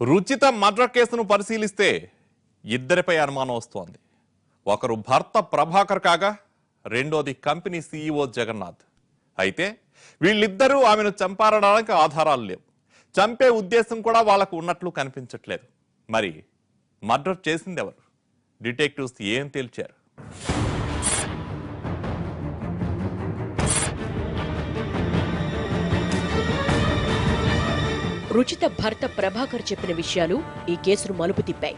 Ruchita murder కేసును పరిశీలిస్తే ఇద్దరిపై అనుమానం వస్తోంది. ఒకరు భర్త ప్రభాకర్ కాగా రెండోది కంపెనీ సీఈఓ జగన్నాథ్. అయితే వీళ్ళిద్దరూ ఆమెను చంపారడానికి ఆధారాలు లేవు. చంపే ఉద్దేశం కూడా వాళ్లకు ఉన్నట్లు కనిపించట్లేదు. మరి మర్డర్ చేసిందెవరు? డిటెక్టివ్స్ ఏం తేల్చారు? రుచిత భర్త ప్రభాకర్ చెప్పిన విషయాలు ఈ కేసును మలుపు తిప్పాయి.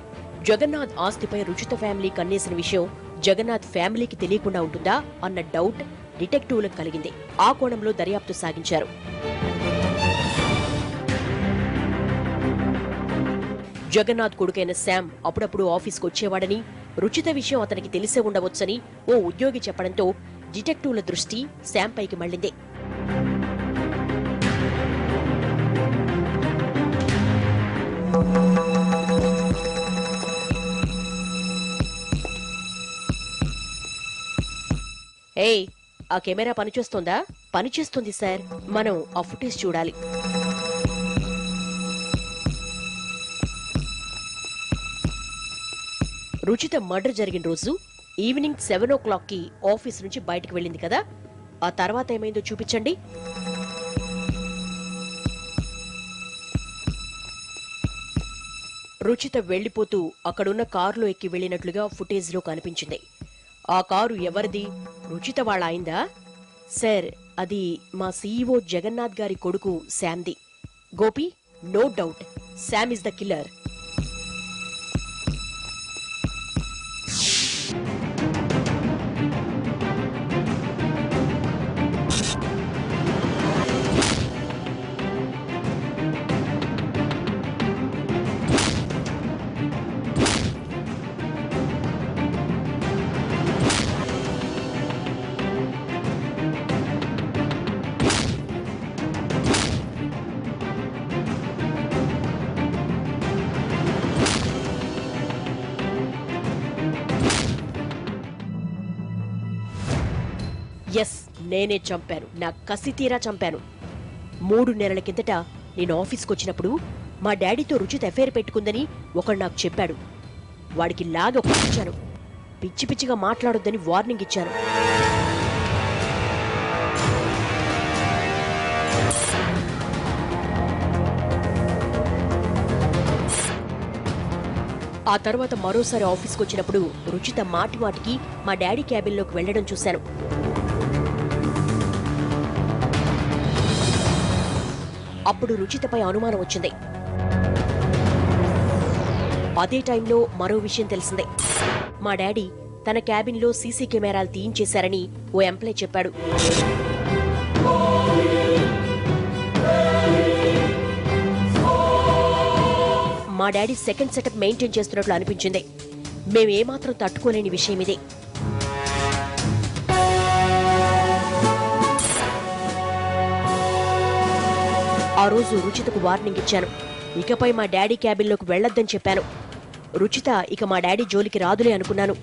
జగన్నాథ్ ఆస్తిపై రుచిత ఫ్యామిలీ కన్నేసిన విషయం జగన్నాథ్ ఫ్యామిలీకి తెలియకుండా ఉంటుందా అన్న డౌట్ డిటెక్టివ్లకు కలిగింది. ఆ కోణంలో దర్యాప్తు సాగించారు. జగన్నాథ్ కొడుకైన శామ్ అప్పుడప్పుడు ఆఫీస్కు వచ్చేవాడని, రుచిత విషయం అతనికి తెలిసే ఉండవచ్చని ఓ ఉద్యోగి చెప్పడంతో డిటెక్టివ్ల దృష్టి శామ్ పైకి మళ్లింది. ఏయ్, ఆ కెమెరా పనిచేస్తోందా? పనిచేస్తుంది సార్. మనం ఆ ఫుటేజ్ చూడాలి. రుచిత మర్డర్ జరిగిన రోజు ఈవినింగ్ 7 o'clock ఆఫీస్ నుంచి బయటకు వెళ్ళింది కదా, ఆ తర్వాత ఏమైందో చూపించండి. రుచిత వెళ్లిపోతూ అక్కడున్న కారులో ఎక్కి వెళ్లినట్లుగా ఫుటేజ్ లో కనిపించింది. ఆ కారు ఎవరిది? రుచిత వాళ్ళ అయిందా? సార్, అది మా సీఈఓ జగన్నాథ్ గారి కొడుకు శామ్ది. Gopi, no doubt Sam is the killer. Yes, నేనే చంపాను. నా కసి తీరా చంపాను. 3 నెలల కిందట నేను ఆఫీస్కి వచ్చినప్పుడు మా డాడీతో రుచిత అఫైర్ పెట్టుకుందని ఒకడు నాకు చెప్పాడు. వాడికి లాగి ఒప్పించాను. పిచ్చి పిచ్చిగా మాట్లాడొద్దని వార్నింగ్ ఇచ్చాను. ఆ తర్వాత మరోసారి ఆఫీస్కి వచ్చినప్పుడు రుచిత మాటి మాటికి మా డాడీ క్యాబిన్లోకి వెళ్లడం చూశాను. అప్పుడు రుచితపై అనుమానం వచ్చింది. అదే టైంలో మరో విషయం తెలిసిందే. మా డాడీ తన క్యాబిన్లో సీసీ కెమెరాలు తీయించేశారని ఓ ఎంప్లాయ్ చెప్పాడు. మా డాడీ సెకండ్ సెటప్ మెయింటైన్ చేస్తున్నట్లు అనిపించింది. మేమేమాత్రం తట్టుకోలేని విషయం ఇదే. ఆ రోజు రుచితకు వార్నింగ్ ఇచ్చాను. ఇకపై మా డాడీ క్యాబిన్లోకి వెళ్లొద్దని చెప్పాను. రుచిత ఇక మా డాడీ జోలికి రాదులే అనుకున్నాను.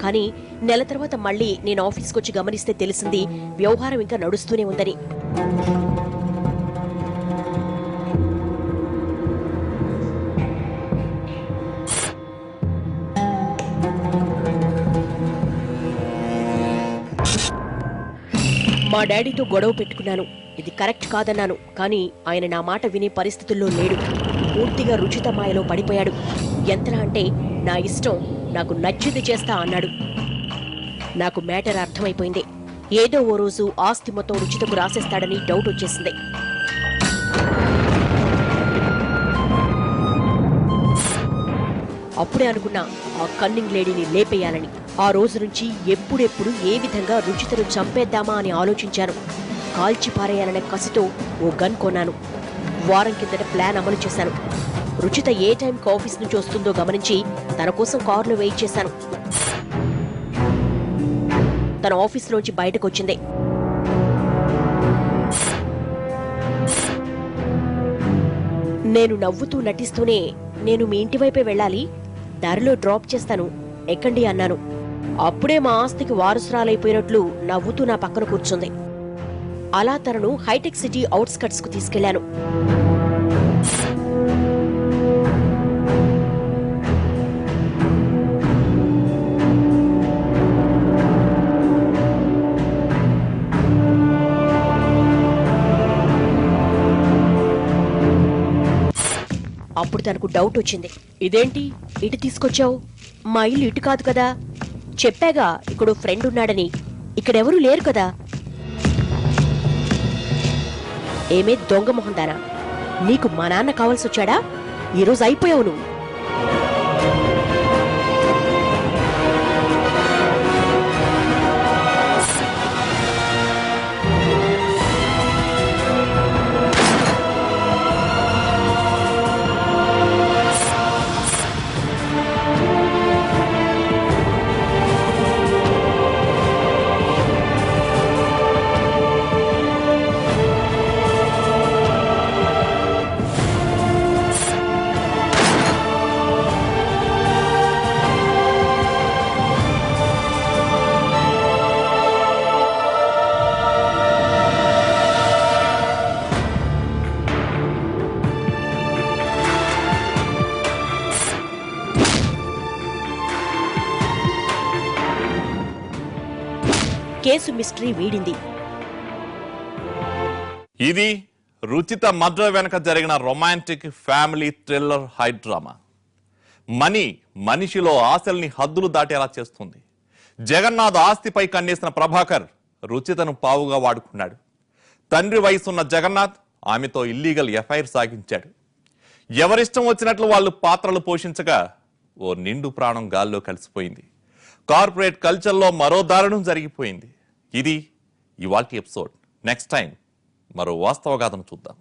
కానీ నెల తర్వాత మళ్లీ నేను ఆఫీస్కి వచ్చి గమనిస్తే తెలిసింది వ్యవహారం ఇంకా నడుస్తూనే ఉందని. మా డాడీతో గొడవ పెట్టుకున్నాను. ఇది కరెక్ట్ కాదన్నాను. కానీ ఆయన నా మాట వినే పరిస్థితుల్లో లేడు. పూర్తిగా రుచిత మాయలో పడిపోయాడు. ఎంతలా అంటే, నా ఇష్టం, నాకు నచ్చింది చేస్తా అన్నాడు. నాకు మ్యాటర్ అర్థమైపోయింది. ఏదో ఓ రోజు ఆస్తి మొత్తం రుచితకు రాసేస్తాడని డౌట్ వచ్చేసింది. అప్పుడే అనుకున్నా ఆ కన్నింగ్ లేడీని లేపేయాలని. ఆ రోజు నుంచి ఎప్పుడెప్పుడు ఏ విధంగా రుచితను చంపేద్దామా అని ఆలోచించాను. కాల్చి పారేయాలనే కసితో ఓ గన్ కొన్నాను. వారం కిందట ప్లాన్ అమలు చేశాను. రుచిత ఏ టైంకి ఆఫీస్ నుంచి వస్తుందో గమనించి తన కోసం కారులో వెయిట్ చేశాను. తన ఆఫీసులోంచి బయటకొచ్చింది. నేను నవ్వుతూ నటిస్తూనే నేను మీ ఇంటి వైపే వెళ్ళాలి, దారిలో డ్రాప్ చేస్తాను, ఎక్కండి అన్నాను. అప్పుడే మా ఆస్తికి వారసురాలైపోయినట్లు నవ్వుతూ నా పక్కన కూర్చుంది. అలా తనను హైటెక్ సిటీ అవుట్స్కట్స్ కు తీసుకెళ్లాను. అప్పుడు తనకు డౌట్ వచ్చింది. ఇదేంటి ఇటు తీసుకొచ్చావు? మా ఇల్లు ఇటు కాదు కదా, చెప్పాగా ఇక్కడ ఫ్రెండ్ ఉన్నాడని, ఇక్కడెవరూ లేరు కదా. ఏమే దొంగ మొహందానా, నీకు మా నాన్న కావాల్సొచ్చాడా? ఈరోజు అయిపోయావు నువ్వు. కేసు మిస్టరీ వీడింది. ఇది రుచిత మర్డర్ వెనక జరిగిన romantic family thriller high drama. మనిషిలో ఆశల్ని హద్దులు దాటేలా చేస్తుంది. జగన్నాథ్ ఆస్తిపై కన్నేసిన ప్రభాకర్ రుచితను పావుగా వాడుకున్నాడు. తండ్రి వయసున్న జగన్నాథ్ ఆమెతో ఇల్లీగల్ ఎఫ్ఐఆర్ సాగించాడు. ఎవరిష్టం వచ్చినట్లు వాళ్ళు పాత్రలు పోషించగా ఓ నిండు ప్రాణం గాల్లో కలిసిపోయింది. కార్పొరేట్ కల్చర్లో మరో దారుణం జరిగిపోయింది. ఇది ఇవాల్టి ఎపిసోడ్. నెక్స్ట్ టైం మరో వాస్తవ గాథను చూద్దాం.